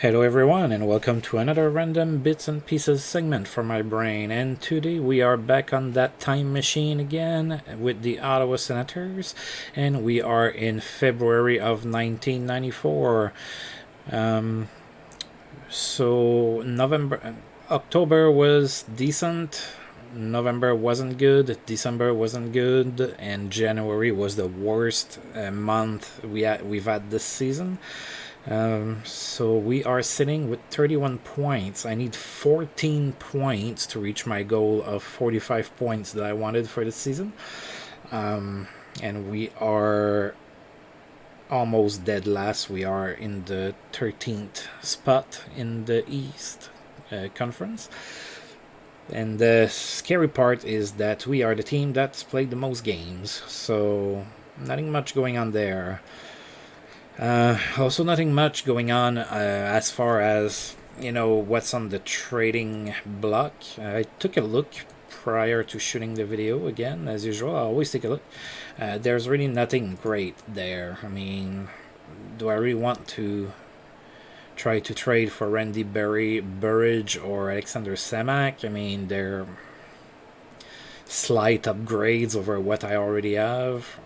Hello everyone and welcome to another random bits and pieces segment for my brain, and today we are back on that time machine again with the Ottawa Senators, and we are in February of 1994. Um, October was decent, November wasn't good, December wasn't good, and January was the worst month we've had this season. So we are sitting with 31 points. I need 14 points to reach my goal of 45 points that I wanted for this season. And we are almost dead last. We are in the 13th spot in the East Conference. And the scary part is that we are the team that's played the most games. So nothing much going on there. Also, nothing much going on as far as what's on the trading block. I took a look prior to shooting the video again, as usual. I always take a look. There's really nothing great there. I mean, do I really want to try to trade for Randy Burridge or Alexander Samak? I mean, they're slight upgrades over what I already have.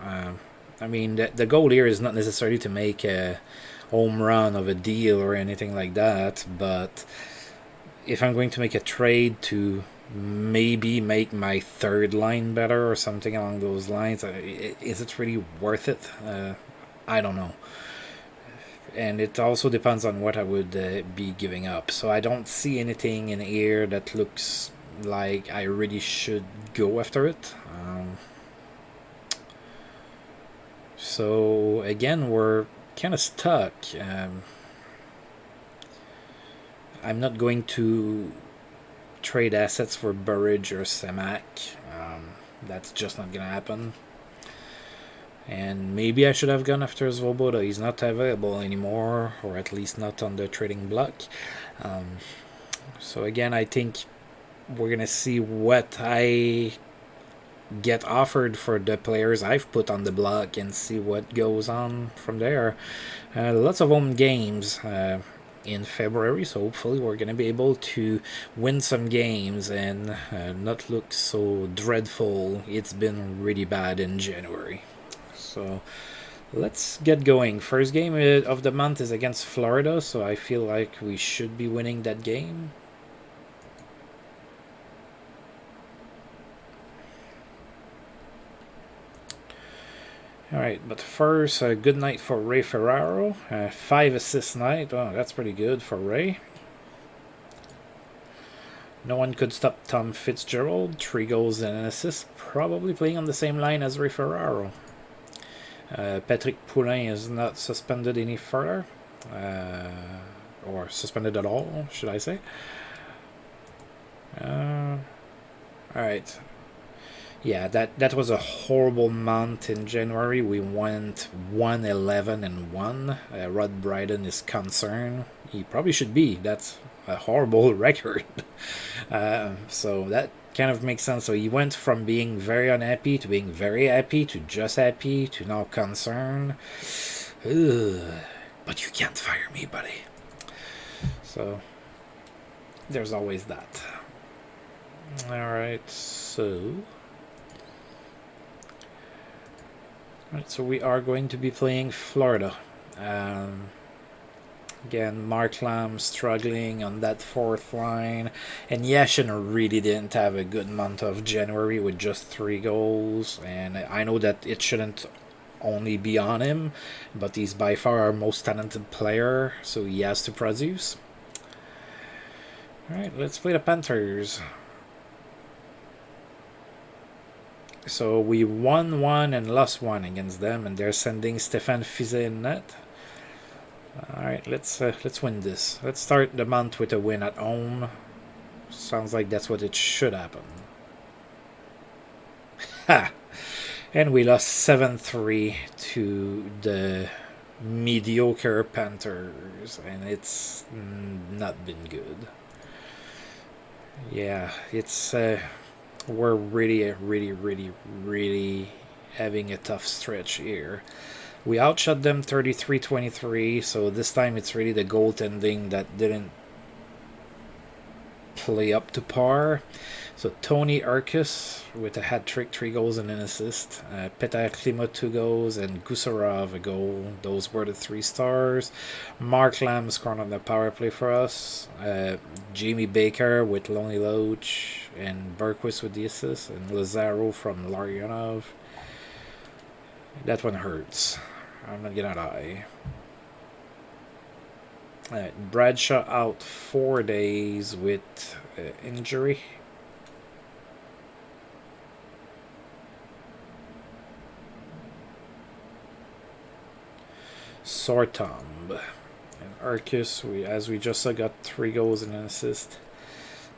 I mean, the goal here is not necessarily to make a home run of a deal or anything like that, but if I'm going to make a trade to maybe make my third line better or something along those lines, is it really worth it? I don't know. And it also depends on what I would be giving up. So I don't see anything in here that looks like I really should go after it. So again, we're kind of stuck. I'm not going to trade assets for Burridge or Samak. That's just not going to happen. And maybe I should have gone after Svoboda. He's not available anymore, or at least not on the trading block. So again, I think we're going to see what I get offered for the players I've put on the block and see what goes on from there. Lots of home games in February, so hopefully we're going to be able to win some games and not look so dreadful. It's been really bad in January. So let's get going. First game of the month is against Florida, so I feel like we should be winning that game. Alright, but first, good night for Ray Ferraro. 5 assist night. Oh, that's pretty good for Ray. No one could stop Tom Fitzgerald. 3 goals and an assist. Probably playing on the same line as Ray Ferraro. Patrick Poulin is not suspended any further. Or suspended at all, should I say. Alright. Yeah, that was a horrible month in January. We went 1-11-1. Rod Brydon is concerned. He probably should be. That's a horrible record. So that kind of makes sense. So he went from being very unhappy to being very happy to just happy to now concerned. Ugh. But you can't fire me, buddy. So there's always that. Alright, so... Right, so we are going to be playing Florida. Again, Mark Lamb struggling on that fourth line. And Yashin really didn't have a good month of January with just 3 goals. And I know that it shouldn't only be on him, but he's by far our most talented player, so he has to produce. Alright, let's play the Panthers. So we won 1 and lost 1 against them, and they're sending Stéphane Fizet in net. Alright, let's win this. Let's start the month with a win at home. Sounds like that's what it should happen. Ha! And we lost 7-3 to the mediocre Panthers, and it's not been good. Yeah, it's... we're really having a tough stretch here. We outshot them 33-23, so this time it's really the goaltending that didn't play up to par. So Tony Arcus with a hat trick, 3 goals and an assist. Petar Klima, 2 goals, and Gusarov a goal. Those were the 3 stars. Mark Lamb scored on the power play for us. Jamie Baker with Lonely Loach, and Berquist with the assist, and Lazaro from Larionov. That one hurts. I'm not gonna lie. Bradshaw out 4 days with injury. Sortomb and Arcus, as we just saw, got 3 goals and an assist.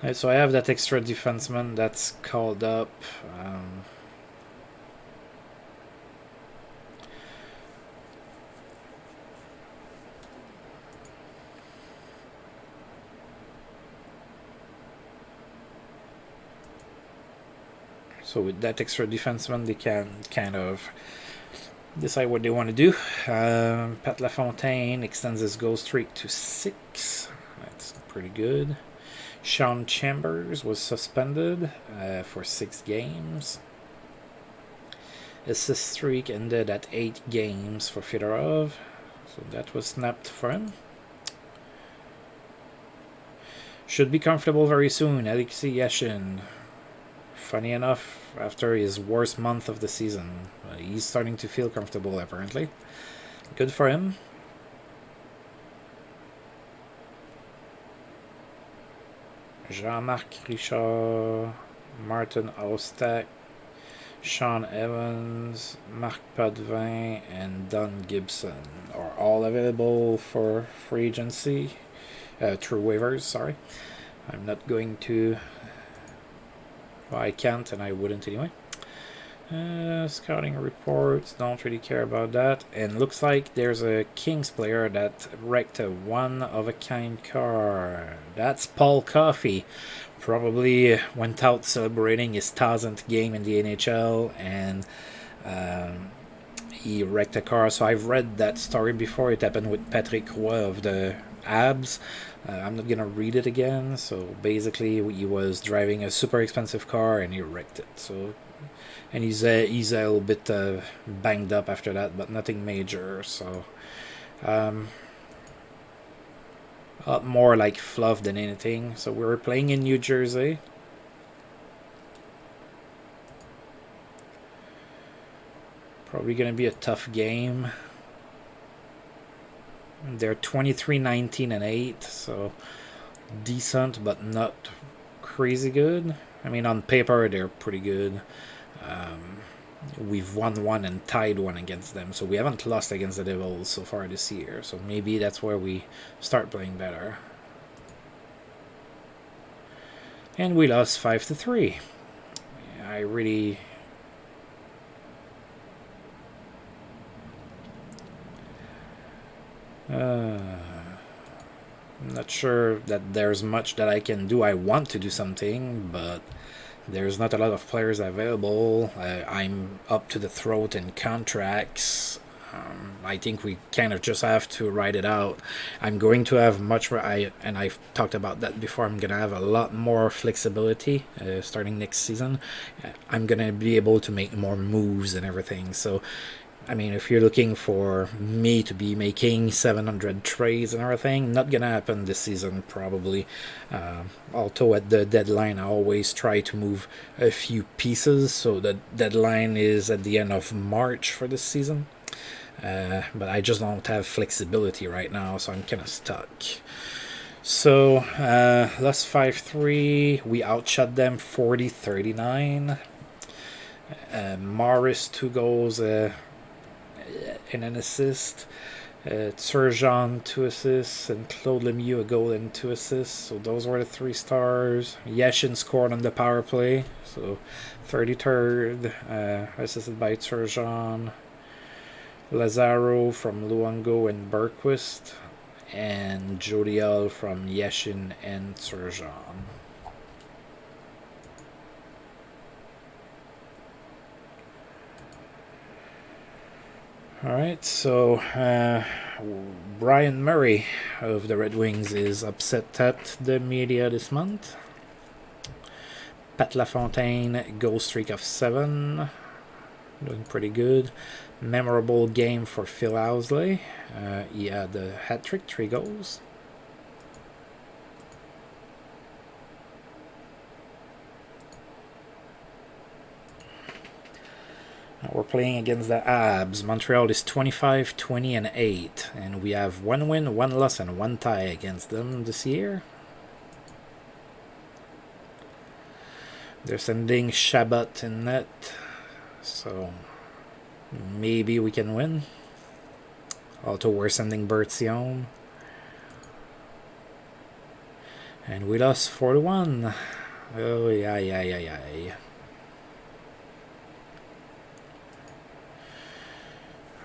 Right, so I have that extra defenseman that's called up. So with that extra defenseman, they can kind of decide what they want to do. Pat LaFontaine extends his goal streak to 6. That's pretty good. Sean Chambers was suspended for 6 games. Assist streak ended at 8 games for Fedorov, so that was snapped for him. Should be comfortable very soon. Alexei Yashin. Funny enough, after his worst month of the season, he's starting to feel comfortable apparently. Good for him. Jean-Marc Richard, Martin Ostak, Sean Evans, Marc Potvin, and Don Gibson are all available for free agency, through waivers, sorry. I'm not going to... Well, I can't, and I wouldn't anyway. Scouting reports, don't really care about that. And looks like there's a Kings player that wrecked a one-of-a-kind car. That's Paul Coffey. Probably went out celebrating his 1000th game in the NHL, and he wrecked a car. So I've read that story before. It happened with Patrick Roy of the Abs. I'm not gonna read it again. So basically, he was driving a super expensive car and he wrecked it. So, and he's a little bit banged up after that, but nothing major. So, a lot more like fluff than anything. So we were playing in New Jersey. Probably gonna be a tough game. They're 23-19-8, so decent, but not crazy good. I mean, on paper, they're pretty good. We've won 1 and tied 1 against them, so we haven't lost against the Devils so far this year. So maybe that's where we start playing better. And we lost 5-3. I really... I'm not sure that there's much that I can do. I want to do something, but there's not a lot of players available. I'm up to the throat in contracts. I think we kind of just have to ride it out. I'm going to have and I've talked about that before, I'm going to have a lot more flexibility starting next season. I'm going to be able to make more moves and everything. So, I mean, if you're looking for me to be making 700 trades and everything, not gonna happen this season probably. Although at the deadline I always try to move a few pieces, so the deadline is at the end of March for this season. But I just don't have flexibility right now, so I'm kind of stuck. So, lost 5-3. We outshot them 40-39. Morris, 2 goals and an assist. Turgeon, 2 assists, and Claude Lemieux, a goal and 2 assists. So those were the 3 stars. Yashin scored on the power play, so 33rd, assisted by Turgeon. Lazaro from Luongo and Berquist, and Jodial from Yashin and Turgeon. All right, so Brian Murray of the Red Wings is upset at the media this month. Pat LaFontaine, goal streak of 7, doing pretty good. Memorable game for Phil Housley. He had a hat trick, 3 goals. We're playing against the Abs. Montreal is 25, 20, and 8. And we have 1 win, 1 loss, and 1 tie against them this year. They're sending Shabbat in net. So maybe we can win. Also, we're sending Bertillon. And we lost 4-1. Oh, yeah.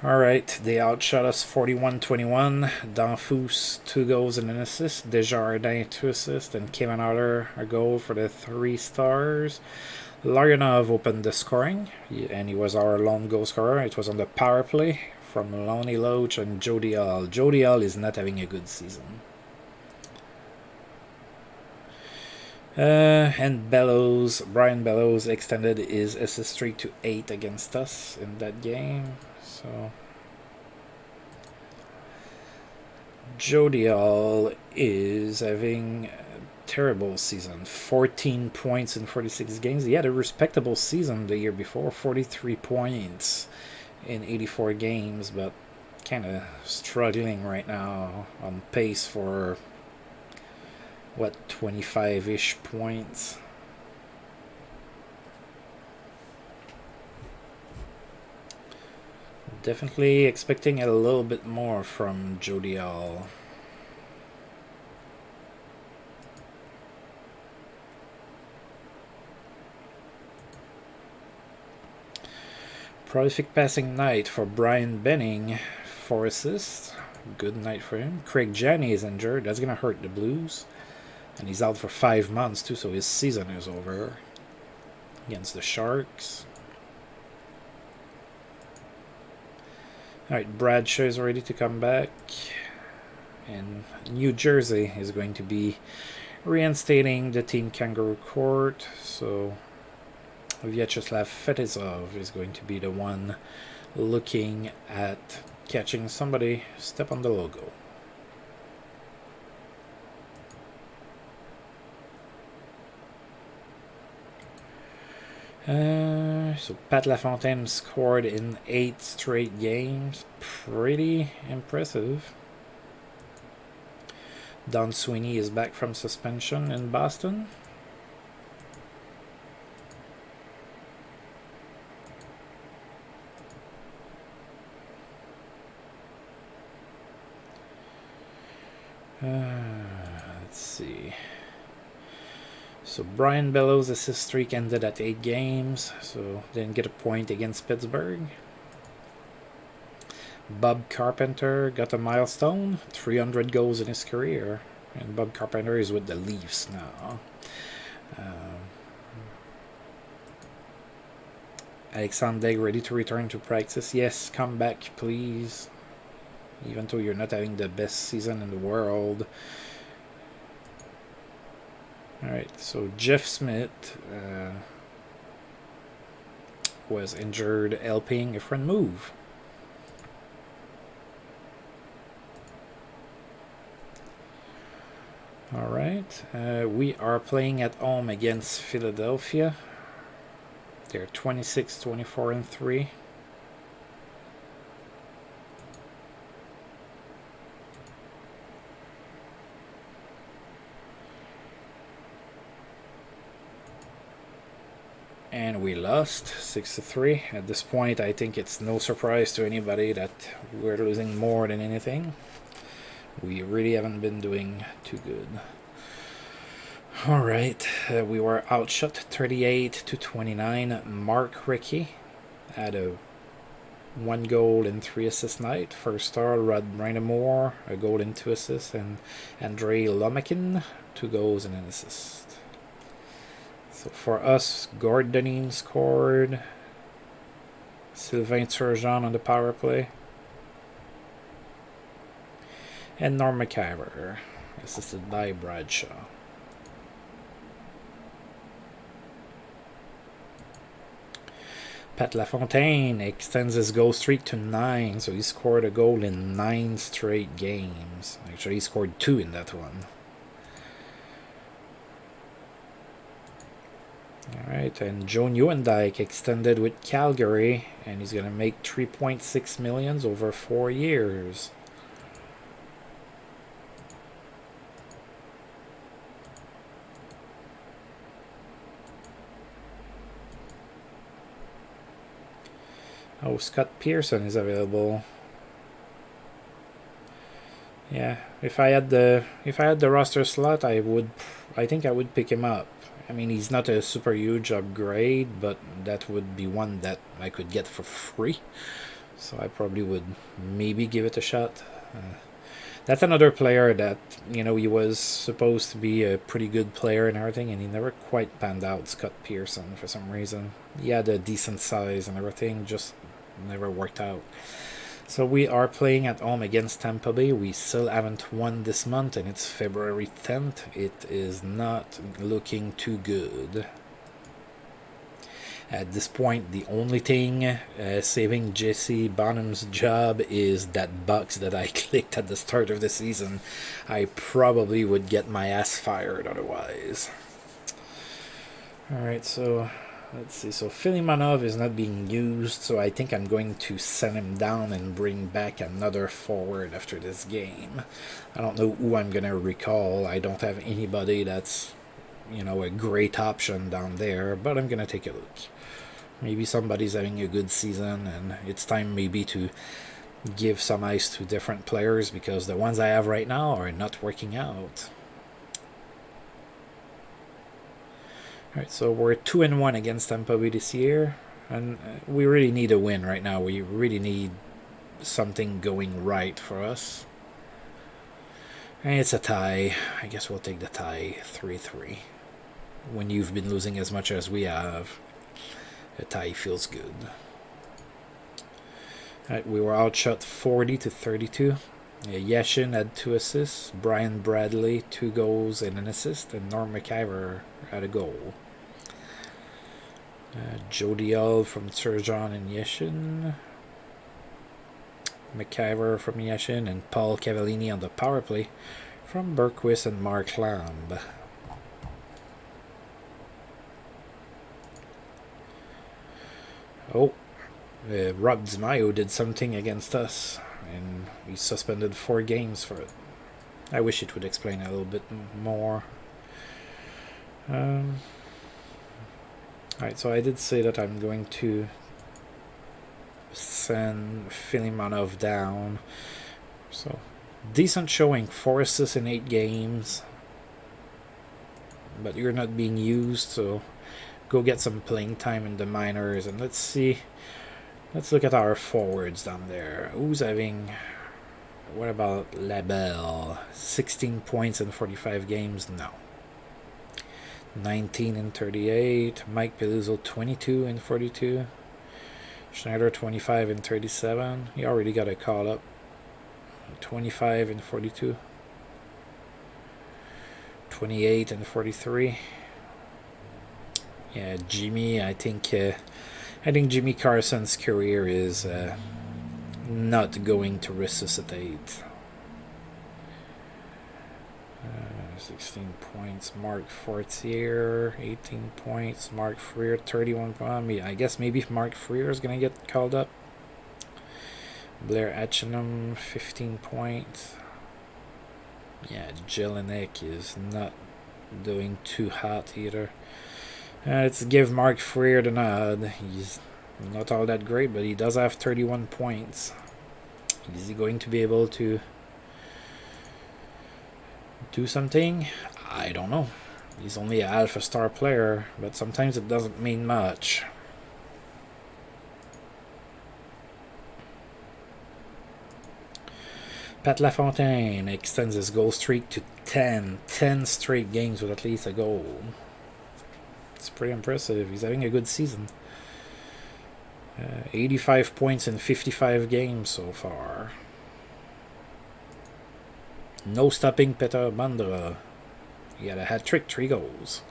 Alright, they outshot us 41-21. Danfous, 2 goals and an assist. Desjardins, 2 assists. And Kevin Otter, a goal for the 3 stars. Larionov opened the scoring, and he was our lone goal scorer. It was on the power play from Lonnie Loach and Jody Hall. Jody Hall is not having a good season. And Brian Bellows extended his assist streak to 8 against us in that game. So Jody Hall is having a terrible season. 14 points in 46 games. He had a respectable season the year before, 43 points in 84 games, but kind of struggling right now, on pace for 25-ish points. Definitely expecting a little bit more from Jody Hall. Prolific passing night for Brian Benning, 4 assists. Good night for him. Craig Janney is injured. That's going to hurt the Blues. And he's out for 5 months too, so his season is over against the Sharks. Alright, Bradshaw is ready to come back. And New Jersey is going to be reinstating the Team Kangaroo Court. So Vyacheslav Fetisov is going to be the one looking at catching somebody step on the logo. So Pat LaFontaine scored in 8 straight games. Pretty impressive. Don Sweeney is back from suspension in Boston. Let's see. So Brian Bellows' assist streak ended at 8 games, so didn't get a point against Pittsburgh. Bob Carpenter got a milestone, 300 goals in his career, and Bob Carpenter is with the Leafs now. Alexander ready to return to practice. Yes, come back, please. Even though you're not having the best season in the world. Alright, so Jeff Smith was injured helping a friend move. Alright, we are playing at home against Philadelphia. They're 26, 24, and 3. And we lost 6-3. At this point, I think it's no surprise to anybody that we're losing more than anything. We really haven't been doing too good. Alright, we were outshot 38-29. Mark Rickey had a 1 goal and 3 assist night. First star, Rod Brindamore, a goal and 2 assists. And Andrei Lomakin, 2 goals and an assist. So for us, Gordon scored. Sylvain Turgeon on the power play. And Norm McIver, assisted by Bradshaw. Pat LaFontaine extends his goal streak to 9, so he scored a goal in 9 straight games. Actually, he scored 2 in that one. Alright, and Joe Nieuwendyk extended with Calgary, and he's going to make $3.6 million over 4 years. Oh, Scott Pearson is available. Yeah, if I had the roster slot, I think I would pick him up. I mean, he's not a super huge upgrade, but that would be one that I could get for free. So I probably would maybe give it a shot. That's another player that, you know, he was supposed to be a pretty good player and everything, and he never quite panned out, Scott Pearson, for some reason. He had a decent size and everything, just never worked out. So we are playing at home against Tampa Bay. We still haven't won this month, and it's February 10th. It is not looking too good. At this point, the only thing saving Jesse Bonhomme's job is that box that I clicked at the start of the season. I probably would get my ass fired otherwise. Alright, so let's see. So Filimonov is not being used, so I think I'm going to send him down and bring back another forward after this game. I don't know who I'm going to recall. I don't have anybody that's, you know, a great option down there, but I'm going to take a look. Maybe somebody's having a good season, and it's time maybe to give some ice to different players, because the ones I have right now are not working out. Alright, so we're 2-1 against Tampa Bay this year, and we really need a win right now. We really need something going right for us. And it's a tie. I guess we'll take the tie, 3-3. When you've been losing as much as we have, a tie feels good. Alright, we were outshot 40-32. Yashin had 2 assists, Brian Bradley 2 goals and an assist, and Norm McIver had a goal. Joe Dial from Turgeon and Yashin. McIver from Yashin, and Paul Cavallini on the power play from Bergquist and Mark Lamb. Oh, Rob DiMaio did something against us, and he's suspended 4 games for it. I wish it would explain a little bit more. Alright, so I did say that I'm going to send Filimonov down. So, decent showing, 4 assists in 8 games. But you're not being used, so go get some playing time in the minors, and let's see. Let's look at our forwards down there. Who's having... What about Labelle? 16 points in 45 games? No. 19 in 38. Mike Peluso 22 in 42. Schneider 25 in 37. He already got a call up. 25 in 42. 28 and 43. Yeah, Jimmy, I think Jimmy Carson's career is not going to resuscitate. 16 points. Mark Fortier, 18 points. Mark Freer, 31 points. I guess maybe Mark Freer is going to get called up. Blair Atchingham, 15 points. Yeah, Jelinek is not doing too hot either. Let's give Mark Freer the nod. He's not all that great, but he does have 31 points. Is he going to be able to do something? I don't know. He's only an alpha star player, but sometimes it doesn't mean much. Pat LaFontaine extends his goal streak to 10 straight games with at least a goal. It's pretty impressive. He's having a good season. 85 points in 55 games so far. No stopping Peter Bandra. He got a hat trick, 3 goals.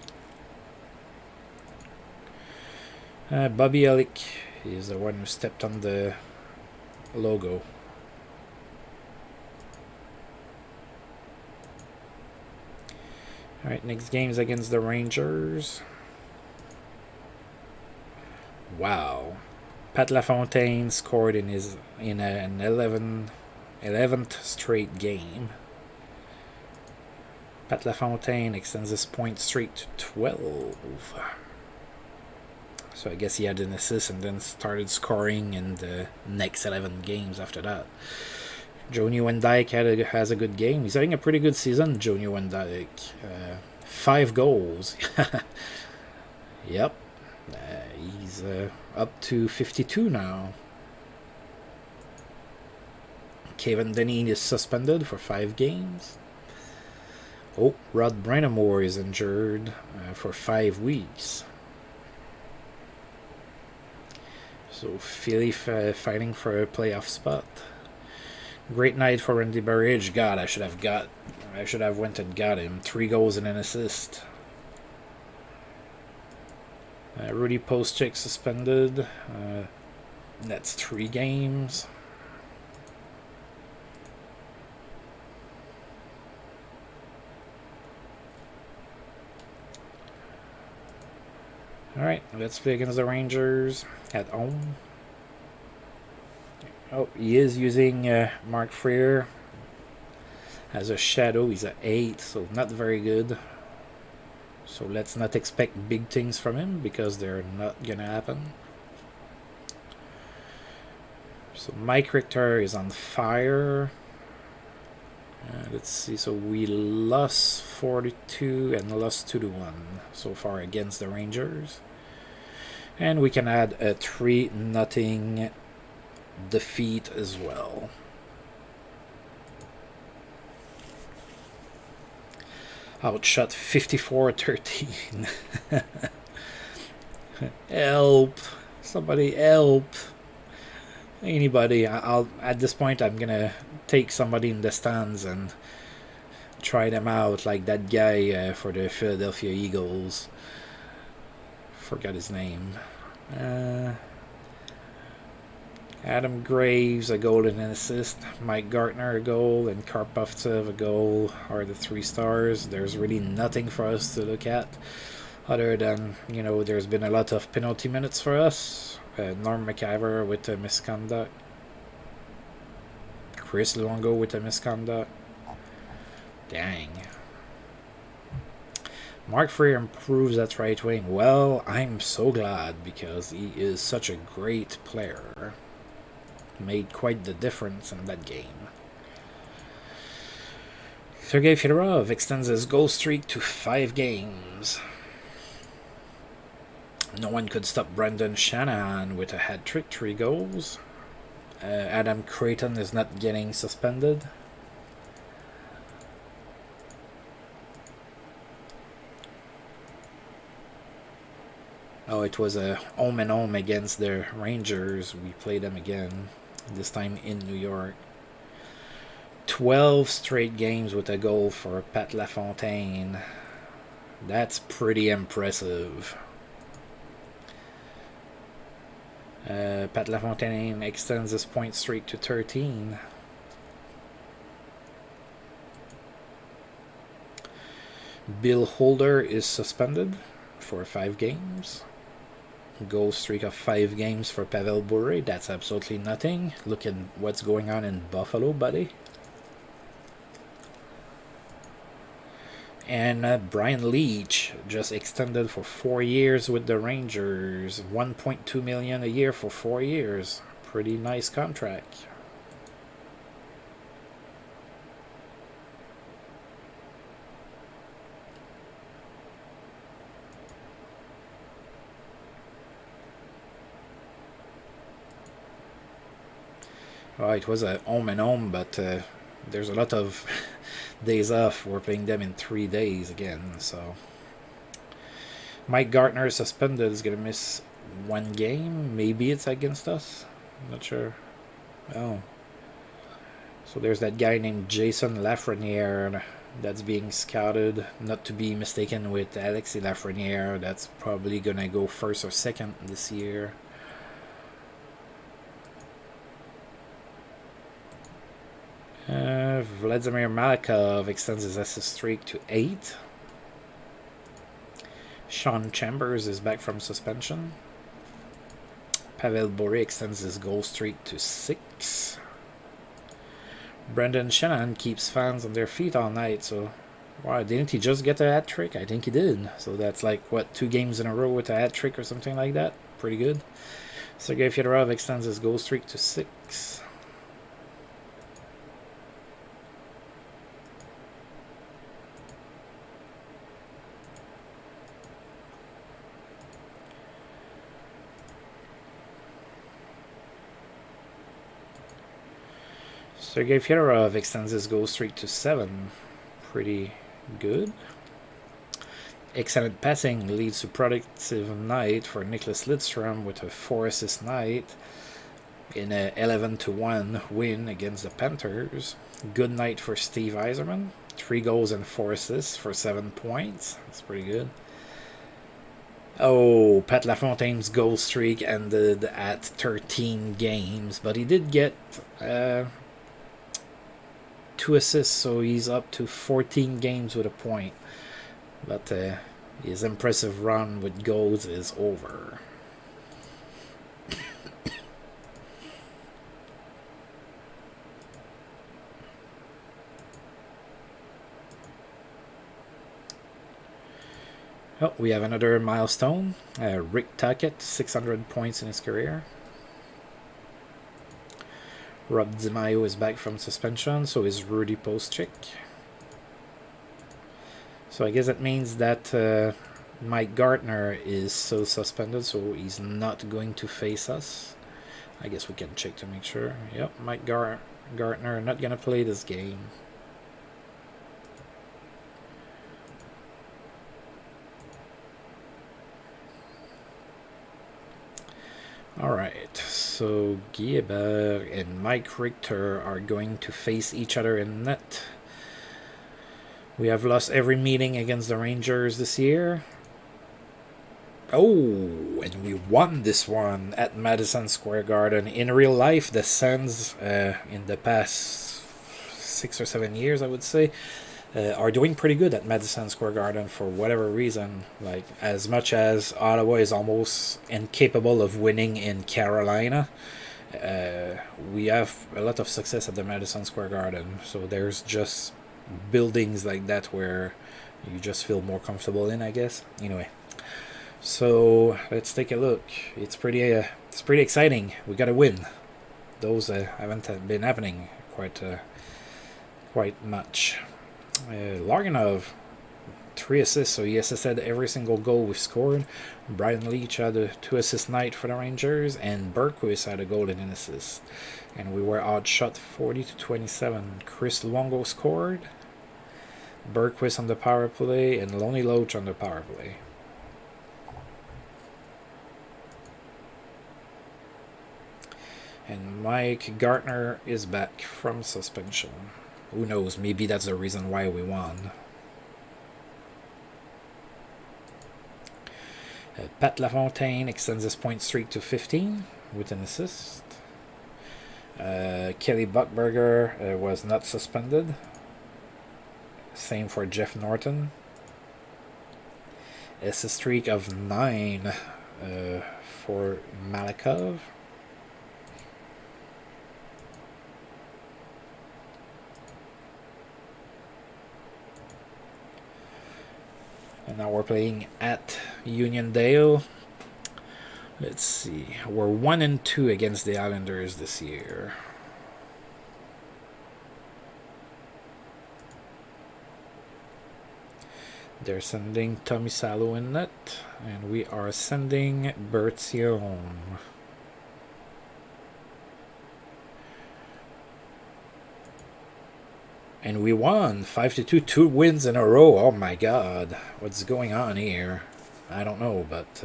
Bobby Elick is the one who stepped on the logo. Alright, next game's against the Rangers. Wow. Pat LaFontaine scored in an 11th straight game. Pat LaFontaine extends his point streak to 12. So I guess he had an assist and then started scoring in the next 11 games after that. Joe Nieuwendyk has a good game. He's having a pretty good season, Joe Nieuwendyk. 5 goals. Yep. He's up to 52 now. Kevin Deneen is suspended for 5 games. Oh, Rod Brind'Amour is injured for 5 weeks. So Philly fighting for a playoff spot. Great night for Randy Burridge. God, I should have went and got him. 3 goals and an assist. Rudy Postchick suspended. That's 3 games. Alright, let's play against the Rangers at home. Oh, he is using Mark Freer as a shadow. He's at 8, so not very good. So let's not expect big things from him because they're not gonna happen. So Mike Richter is on fire. Let's see, so we lost 42 and lost 2-1 so far against the Rangers. And we can add a 3-0 defeat as well. Outshot 54-13. Help! Somebody help! Anybody. I'll at this point I'm gonna take somebody in the stands and try them out, like that guy for the Philadelphia Eagles. Forgot his name. Adam Graves a goal and an assist, Mike Gartner a goal, and Karpovtsev a goal are the 3 stars. There's really nothing for us to look at other than, you know, there's been a lot of penalty minutes for us. Norm McIver with a misconduct. Chris Luongo with a misconduct. Dang. Mark Freer improves at right wing. Well, I'm so glad because he is such a great player. Made quite the difference in that game. Sergei Fedorov extends his goal streak to 5 games. No one could stop Brendan Shanahan with a hat trick, 3 goals. Adam Creighton is not getting suspended. Oh, it was a home and home against the Rangers. We played them again, this time in New York. 12 straight games with a goal for Pat LaFontaine. That's pretty impressive. Pat LaFontaine extends his point streak to 13. Bill Holder is suspended for 5 games. Goal streak of 5 games for Pavel Bure. That's absolutely nothing. Look at what's going on in Buffalo, buddy. And Brian Leach just extended for 4 years with the Rangers. $1.2 million a year for 4 years. Pretty nice contract. Well, it was a home and home, but there's a lot of days off. We're playing them in 3 days again, so Mike Gartner is suspended. Is gonna miss 1 game. Maybe it's against us. I'm not sure. Oh, So there's that guy named Jason Lafreniere that's being scouted, not to be mistaken with Alexis Lafreniere. That's probably gonna go first or second this year. Vladimir Malakov extends his assist streak to 8. Sean Chambers is back from suspension. Pavel Bure extends his goal streak to 6. Brendan Shannon keeps fans on their feet all night, so wow, didn't he just get a hat trick? I think he did. So that's like, what, 2 games in a row with a hat trick or something like that? Pretty good. Sergei Fedorov extends his goal streak to 6. Sergei Fedorov extends his goal streak to 7. Pretty good. Excellent passing leads to productive night for Nicklas Lidstrom with a 4-assist night in a 11-1 win against the Panthers. Good night for Steve Yzerman. 3 goals and 4 assists for 7 points. That's pretty good. Oh, Pat LaFontaine's goal streak ended at 13 games, but he did get 2 assists, so he's up to 14 games with a point. But his impressive run with goals is over. Oh, we have another milestone. Rick Tuckett, 600 points in his career. Rob DiMaio is back from suspension, so is Rudy Postchick. So I guess that means that Mike Gartner is still suspended, so he's not going to face us. I guess we can check to make sure. Yep, Mike Gartner not going to play this game. Alright, so Guilbert and Mike Richter are going to face each other in net. We have lost every meeting against the Rangers this year. Oh, and we won this one at Madison Square Garden. In real life, the Sens, in the past 6 or 7 years, I would say, are doing pretty good at Madison Square Garden for whatever reason. Like, as much as Ottawa is almost incapable of winning in Carolina, we have a lot of success at the Madison Square Garden. So there's just buildings like that where you just feel more comfortable in, I guess. Anyway, so let's take a look. It's pretty exciting. We gotta win. Those haven't been happening quite much. Larganov, 3 assists, so he assisted every single goal we've scored. Brian Leach had a 2-assist night for the Rangers, and Bergquist had a goal and an assist. And we were outshot 40-27. Chris Luongo scored. Bergquist on the power play, and Lonnie Loach on the power play. And Mike Gartner is back from suspension. Who knows, maybe that's the reason why we won. Pat LaFontaine extends his point streak to 15 with an assist. Kelly Buckberger was not suspended. Same for Jeff Norton. Assist streak of 9 for Malakov. And now we're playing at Uniondale. Let's see. We're 1-2 against the Islanders this year. They're sending Tommy Salo in net. And we are sending Berthiaume. And we won 5-2, 2 wins in a row. Oh my god, what's going on here? I don't know, but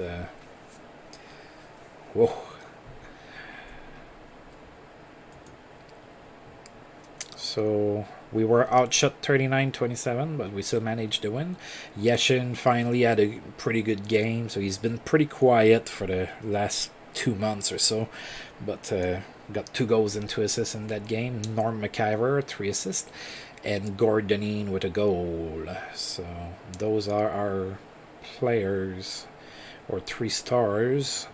whoa. So we were outshot 39-27, but we still managed to win. Yashin finally had a pretty good game, so he's been pretty quiet for the last 2 months or so, but got 2 goals and 2 assists in that game. Norm McIver, 3 assists, and Gordonine with a goal. So those are our players, or 3 stars.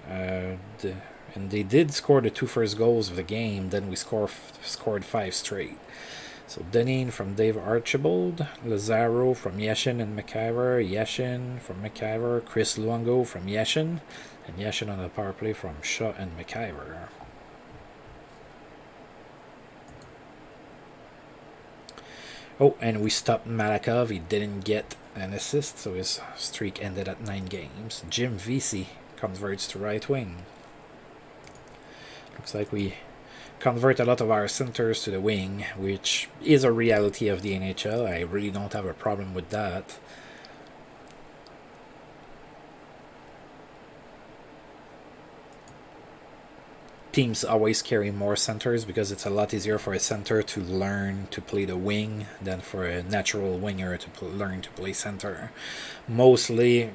And they did score the 2 first goals of the game. Then we scored 5 straight. So Deneen from Dave Archibald, Lazaro from Yashin and McIver, Yashin from McIver, Chris Luongo from Yashin, and Yashin on the power play from Shaw and McIver. Oh, and we stopped Malakov. He didn't get an assist, so his streak ended at 9 games. Jim Vesey converts to right wing. Looks like we convert a lot of our centers to the wing, which is a reality of the NHL. I really don't have a problem with that. Teams always carry more centers because it's a lot easier for a center to learn to play the wing than for a natural winger to learn to play center. Mostly,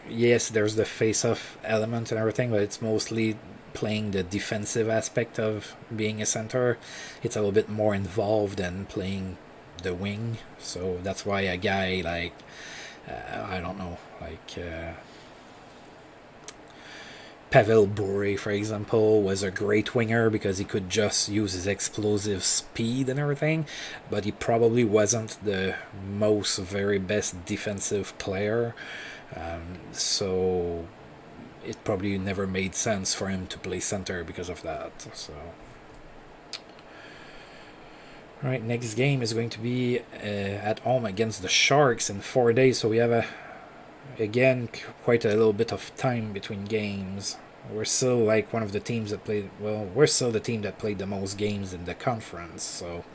yes, there's the face-off element and everything, but it's mostly playing the defensive aspect of being a center. It's a little bit more involved than playing the wing. So that's why a guy like, I don't know, like Pavel Bure, for example, was a great winger because he could just use his explosive speed and everything, but he probably wasn't the most very best defensive player. So it probably never made sense for him to play center because of that. So, all right, next game is going to be at home against the Sharks in 4 days. So we have again quite a little bit of time between games. We're still like one of the teams that played well. We're still the team that played the most games in the conference. So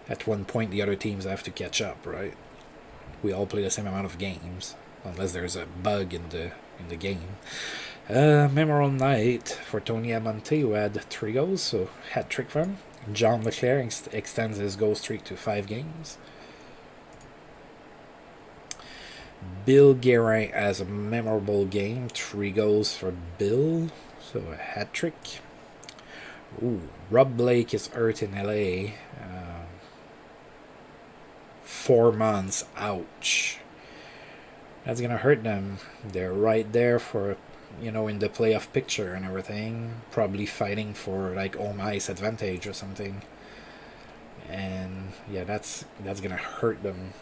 at one point the other teams have to catch up, right? We all play the same amount of games unless there's a bug in the game. Memorable night for Tony Amonte, who had 3 goals, so hat trick for him. John Leclerc extends his goal streak to 5 games. Bill Guerin has a memorable game, 3 goals for Bill, so a hat trick. Ooh, Rob Blake is hurt in LA. 4 months, ouch. That's gonna hurt them. They're right there for, in the playoff picture and everything, probably fighting for like home ice advantage or something. And yeah, that's gonna hurt them.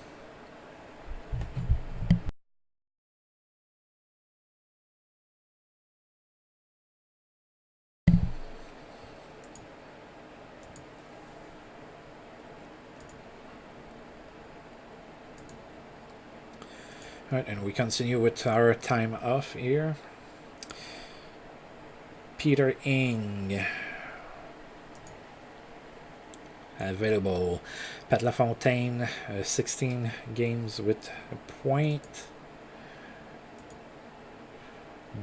Right, and we continue with our time off here. Peter Ing available. Pat LaFontaine, 16 games with a point.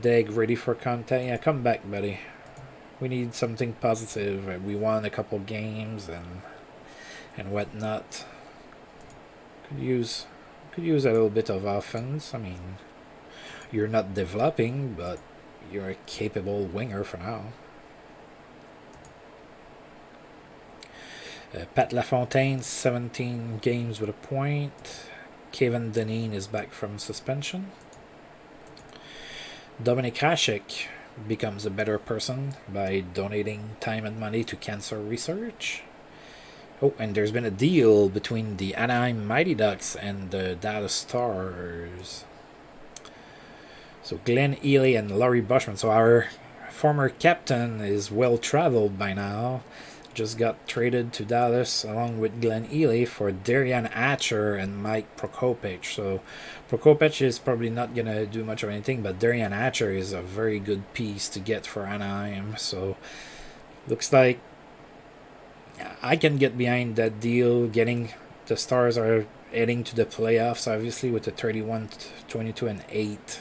Deg ready for contact. Yeah, come back, buddy. We need something positive. We won a couple games and whatnot. Could use a little bit of offense. I mean, you're not developing, but you're a capable winger for now. Pat LaFontaine, 17 games with a point. Kevin Deneen is back from suspension. Dominic Hasek becomes a better person by donating time and money to cancer research. Oh, and there's been a deal between the Anaheim Mighty Ducks and the Dallas Stars. So Glenn Ely and Laurie Bushman. So our former captain is well traveled by now. Just got traded to Dallas along with Glenn Ely for Darian Hatcher and Mike Prokopich. So Prokopich is probably not going to do much of anything, but Darian Hatcher is a very good piece to get for Anaheim. So looks like I can get behind that deal. The Stars are heading to the playoffs, obviously, with a 31-22-8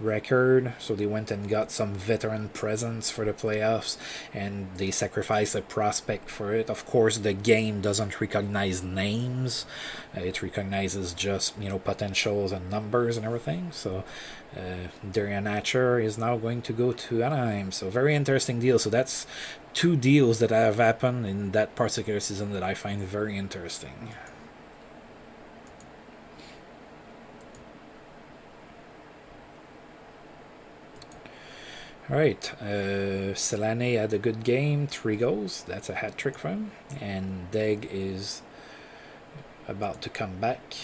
record. So they went and got some veteran presence for the playoffs, and they sacrificed a prospect for it. Of course, the game doesn't recognize names; it recognizes just potentials and numbers and everything. So Darian Hatcher is now going to go to Anaheim. So very interesting deal. So that's two deals that have happened in that particular season that I find very interesting. All right, Selene had a good game, 3 goals. That's a hat trick for him. And Deg is about to come back.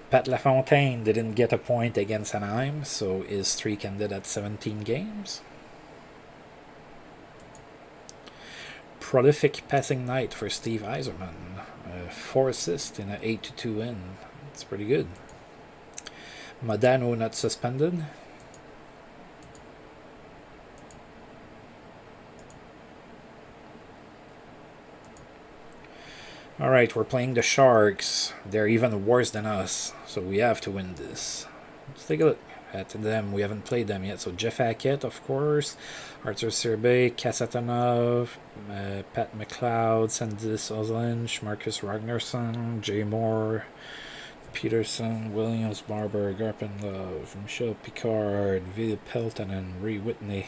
Pat LaFontaine didn't get a point against Anaheim, so his streak ended at 17 games. Prolific passing night for Steve Yzerman. 4 assists in an 8-2 win. It's pretty good. Modano not suspended. Alright, we're playing the Sharks. They're even worse than us, so we have to win this. Let's take a look at them. We haven't played them yet. So Jeff Hackett, of course, Arthur Serbe, Kasatonov, Pat McLeod, Sandis Ozelinch, Marcus Ragnarsson, Jay Moore, Peterson, Williams, Barber, Garpenlove, Michel Picard, Ville Peltonen, Ree Whitney.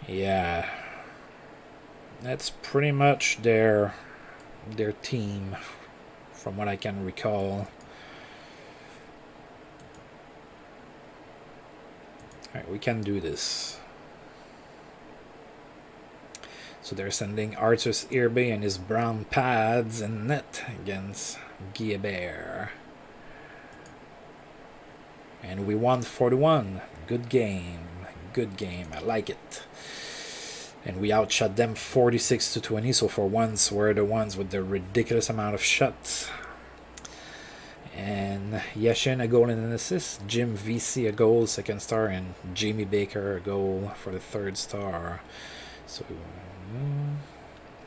Yeah, that's pretty much their team, from what I can recall. Alright, we can do this. So they're sending Arthur Irby and his brown pads in net against Guilbert. And we won 4-1. Good game. Good game. I like it. And we outshot them 46-20. So for once, we're the ones with the ridiculous amount of shots. And Yashin a goal and an assist. Jim VC a goal, 2nd star, and Jamie Baker a goal for the 3rd star. So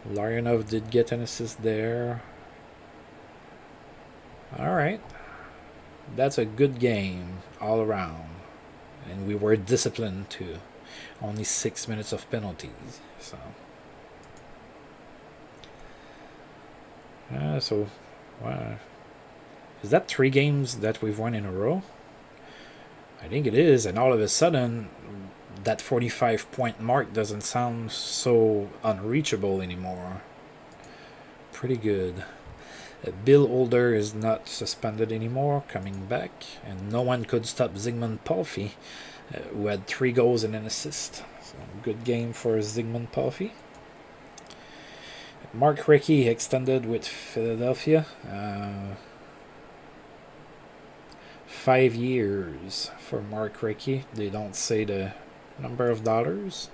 Larionov did get an assist there. Alright. That's a good game all around. And we were disciplined too. Only 6 minutes of penalties. So wow. Is that 3 games that we've won in a row? I think it is, and all of a sudden that 45-point mark doesn't sound so unreachable anymore. Pretty good. Bill Older is not suspended anymore, coming back, and no one could stop Zygmunt Palffy, who had 3 goals and an assist. So good game for Zygmunt Palffy. Mark Recchi extended with Philadelphia. 5 years for Mark Recchi. They don't say the number of dollars.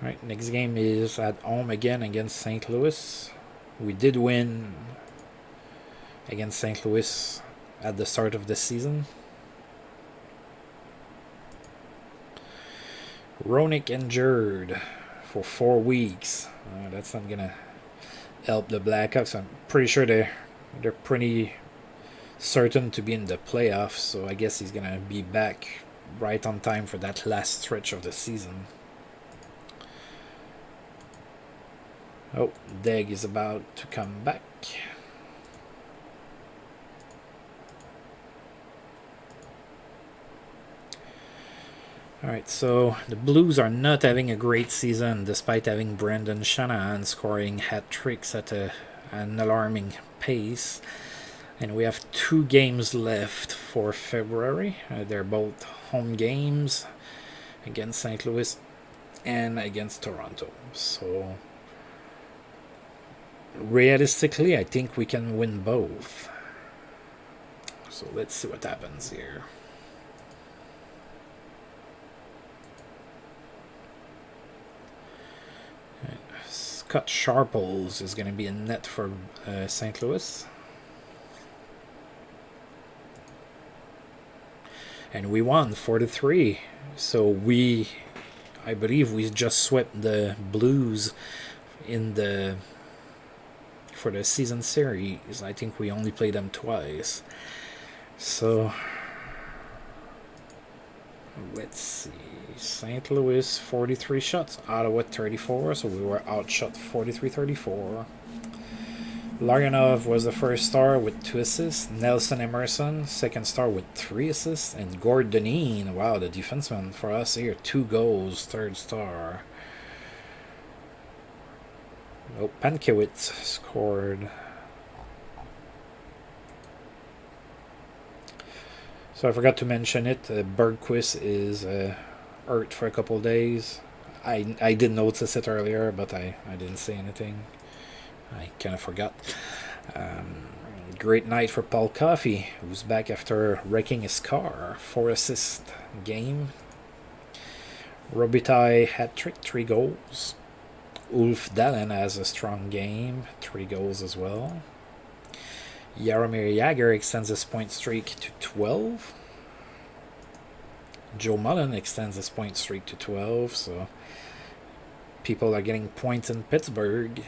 Alright, next game is at home again against St. Louis. We did win against St. Louis at the start of the season. Roenick injured for 4 weeks. That's not gonna help the Blackhawks. I'm pretty sure they're pretty certain to be in the playoffs, so I guess he's gonna be back right on time for that last stretch of the season. Oh, Deg is about to come back. Alright, so the Blues are not having a great season despite having Brendan Shanahan scoring hat tricks at an alarming pace. And we have 2 games left for February. They're both home games against St. Louis and against Toronto. So realistically, I think we can win both. So let's see what happens here. Scott Sharples is going to be in net for St. Louis. and we won 4-3. So I believe we just swept the Blues for the season series. I think we only played them twice. So let's see. St. Louis 43 shots, Ottawa 34, so we were outshot 43-34. Larionov was the first star with 2 assists. Nelson Emerson, second star with 3 assists. And Gord Dineen, wow, the defenseman for us here, 2 goals, third star. Oh, Pankiewicz scored. So I forgot to mention it. Bergquist is hurt for a couple days. I did notice it earlier, but I didn't say anything. I kind of forgot. Great night for Paul Coffey, who's back after wrecking his car. 4 assist game. Robitaille hat-trick, 3 goals. Ulf Dallin has a strong game, 3 goals as well. Jaromir Jagr extends his point streak to 12. Joe Mullen extends his point streak to 12, so people are getting points in Pittsburgh.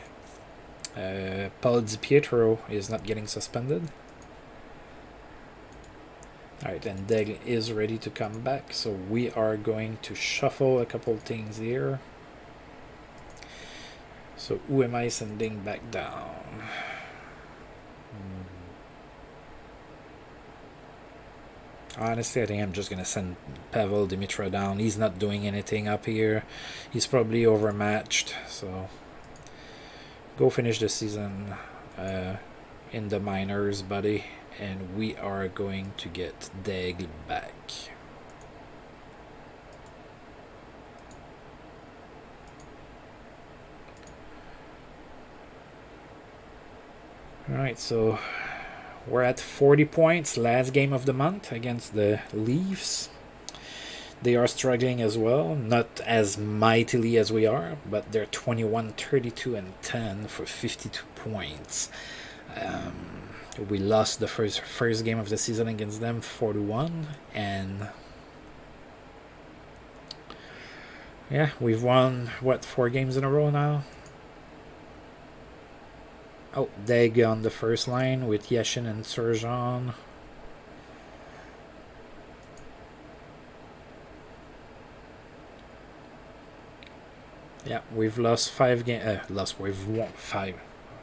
Paul DiPietro is not getting suspended. Alright, and Daigle is ready to come back, so we are going to shuffle a couple things here. So who am I sending back down? Honestly, I think I'm just going to send Pavel Dimitra down. He's not doing anything up here. He's probably overmatched, so go finish the season in the minors, buddy. And we are going to get Daigle back. Alright, so we're at 40 points. Last game of the month against the Leafs. They are struggling as well, not as mightily as we are, but they're 21, 32, and 10 for 52 points. We lost the first game of the season against them, 4-1, and yeah, we've won, 4 games in a row now? Oh, Daigle on the first line with Yashin and Serjan. Yeah, we've lost 5 games. We've won 5.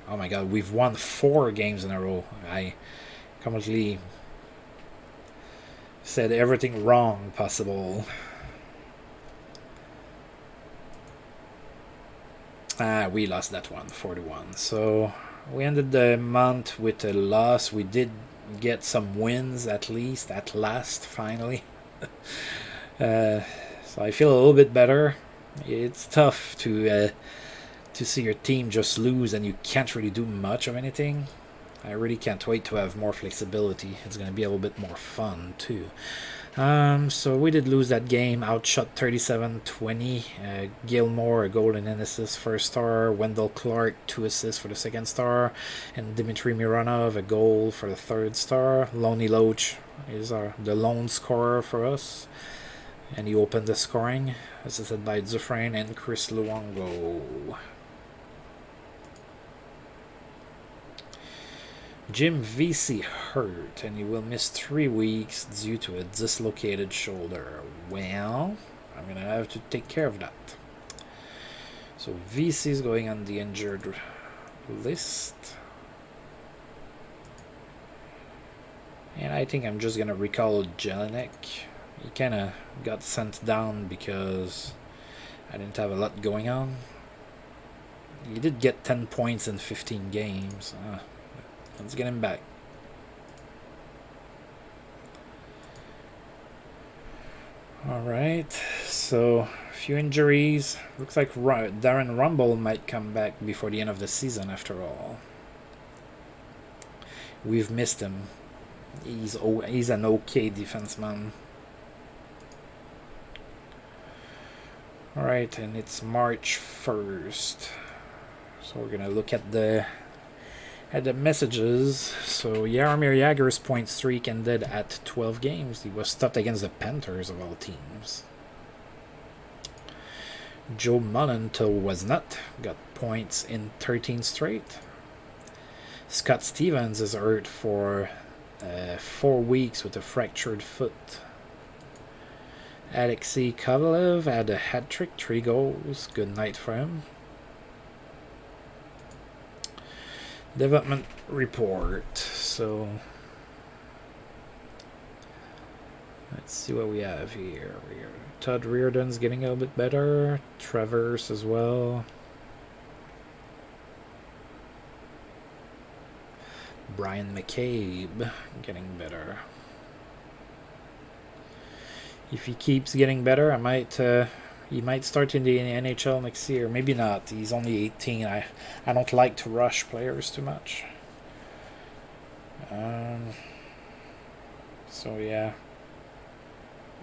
Oh my god, we've won 4 games in a row. I completely said everything wrong possible. We lost that one, 4-1. So we ended the month with a loss. We did get some wins at last, finally. So I feel a little bit better. It's tough to see your team just lose and you can't really do much of anything. I really can't wait to have more flexibility. It's going to be a little bit more fun too. So we did lose that game, outshot 37-20. Gilmore, a goal and an assist, first star. Wendell Clark, 2 assists for the second star. And Dmitry Mironov, a goal for the third star. Lonnie Loach is the lone scorer for us. And he opened the scoring, assisted by Dufresne and Chris Luongo. Jim Vesey hurt, and he will miss 3 weeks due to a dislocated shoulder. Well, I'm going to have to take care of that. So Vesey is going on the injured list. And I think I'm just going to recall Jelinek. He kind of got sent down because I didn't have a lot going on. He did get 10 points in 15 games. Let's get him back. Alright, so a few injuries. Looks like Darren Rumble might come back before the end of the season after all. We've missed him. He's an okay defenseman. Alright, and it's March 1st. So we're going to look at the At the messages, so Jaromir Jagr's point streak ended at 12 games. He was stopped against the Panthers of all teams. Joe Mullentoe was not. Got points in 13 straight. Scott Stevens is hurt for 4 weeks with a fractured foot. Alexei Kovalev had a hat trick, 3 goals. Good night for him. Development report. So let's see what we have here. Todd Reardon's getting a little bit better. Travers as well. Brian McCabe getting better. If he keeps getting better, he might start in the NHL next year. Maybe not. He's only 18. I don't like to rush players too much. So yeah.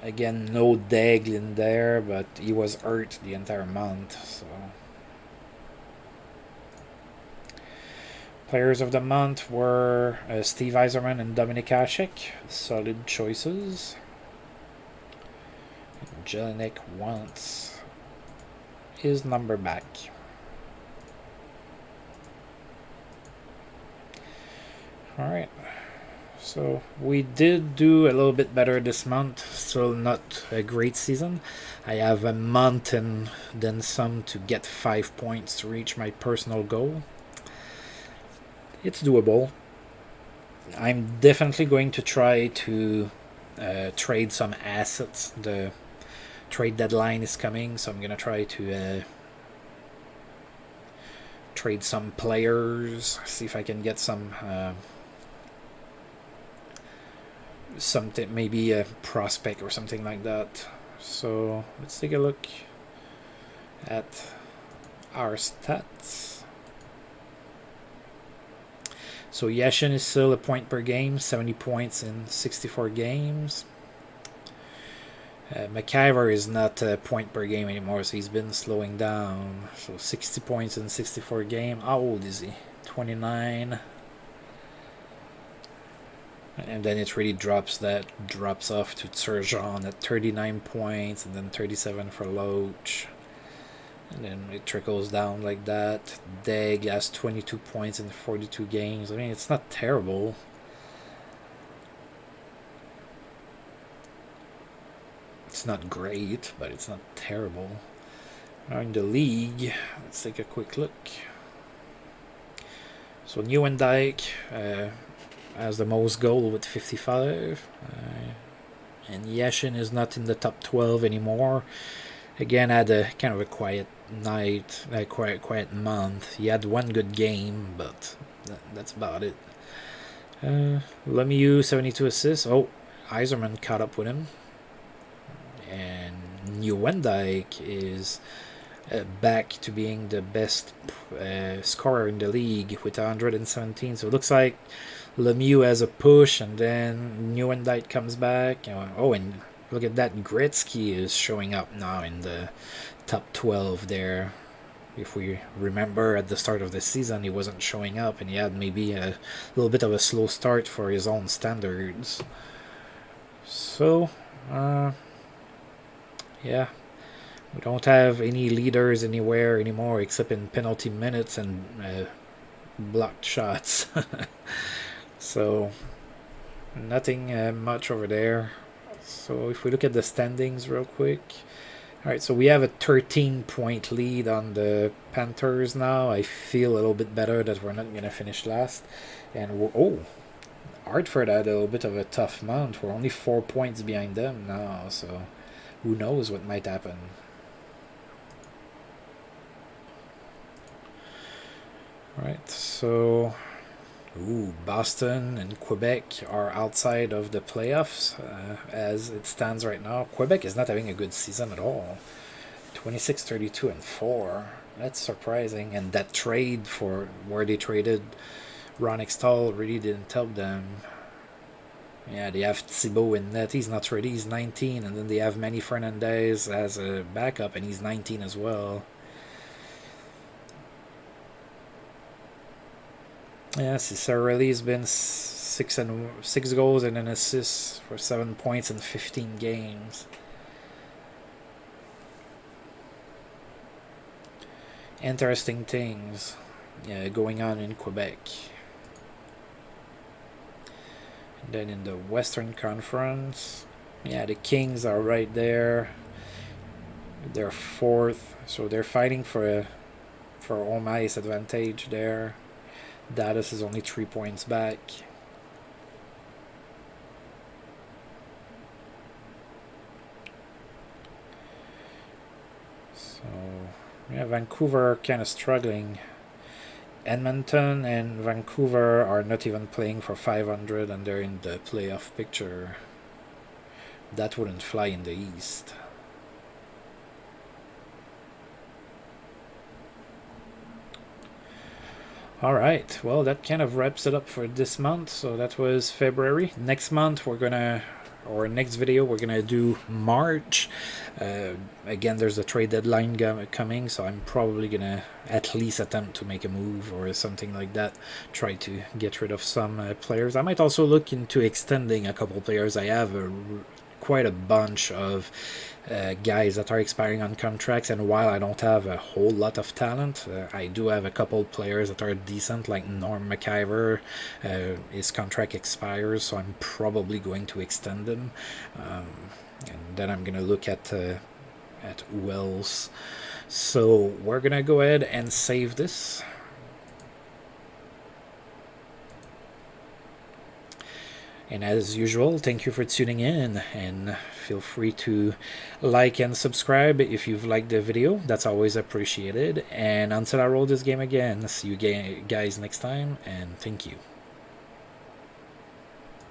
Again, no Daglin there, but he was hurt the entire month. So players of the month were Steve Yzerman and Dominik Hasek. Solid choices. Jelinek wants his number back. Alright. So we did do a little bit better this month. Still not a great season. I have a month and then some to get 5 points to reach my personal goal. It's doable. I'm definitely going to try to trade some assets. The trade deadline is coming, so I'm going to try to trade some players, see if I can get some something, maybe a prospect or something like that. So let's take a look at our stats. So Yashin is still a point per game, 70 points in 64 games. McIver is not a point per game anymore, so he's been slowing down. So 60 points in 64 games. How old is he? 29. And then it really drops off to Turgeon at 39 points, and then 37 for Loach. And then it trickles down like that. Deg has 22 points in 42 games. I mean, it's not terrible. It's not great, but it's not terrible. Now in the league, let's take a quick look. So Nieuwendyk has the most goal with 55. And Yashin is not in the top 12 anymore. Again, had a kind of a quiet night, a quiet month. He had one good game, but that's about it. Lemieux, 72 assists. Oh, Yzerman caught up with him. And Nieuwendyk is back to being the best scorer in the league with 117. So it looks like Lemieux has a push, and then Nieuwendyk comes back. Oh, and look at that, Gretzky is showing up now in the top 12 there. If we remember, at the start of the season, he wasn't showing up, and he had maybe a little bit of a slow start for his own standards. So, yeah, we don't have any leaders anywhere anymore except in penalty minutes and blocked shots. So, nothing much over there. So if we look at the standings real quick. Alright, so we have a 13-point lead on the Panthers now. I feel a little bit better that we're not going to finish last. And Hartford had a little bit of a tough month. We're only 4 points behind them now, so who knows what might happen. Alright, so Boston and Quebec are outside of the playoffs as it stands right now. Quebec is not having a good season at all. 26, 32, and 4. That's surprising. And that trade for where they traded Ron Extall really didn't help them. Yeah, they have Thibault in net. He's not ready. He's 19. And then they have Manny Fernandez as a backup, and he's 19 as well. Yeah, Cicerelli's been six goals and an assist for 7 points in 15 games. Interesting things going on in Quebec. And then in the Western Conference, yeah, the Kings are right there. They're fourth, so they're fighting for home ice advantage there. Dallas is only 3 points back. So yeah, Vancouver kind of struggling. Edmonton and Vancouver are not even playing for 500 and they're in the playoff picture. That wouldn't fly in the East. Alright, well, that kind of wraps it up for this month. So that was February. Next month, or next video, we're gonna do March. Again, there's a trade deadline coming, so I'm probably gonna at least attempt to make a move or something like that. Try to get rid of some players. I might also look into extending a couple players. I have quite a bunch of guys that are expiring on contracts, and while I don't have a whole lot of talent, I do have a couple players that are decent, like Norm McIver. His contract expires, so I'm probably going to extend him, and then I'm gonna look at who else. So we're gonna go ahead and save this. And as usual, thank you for tuning in, and feel free to like and subscribe if you've liked the video. That's always appreciated. And until I roll this game again, see you guys next time, and thank you.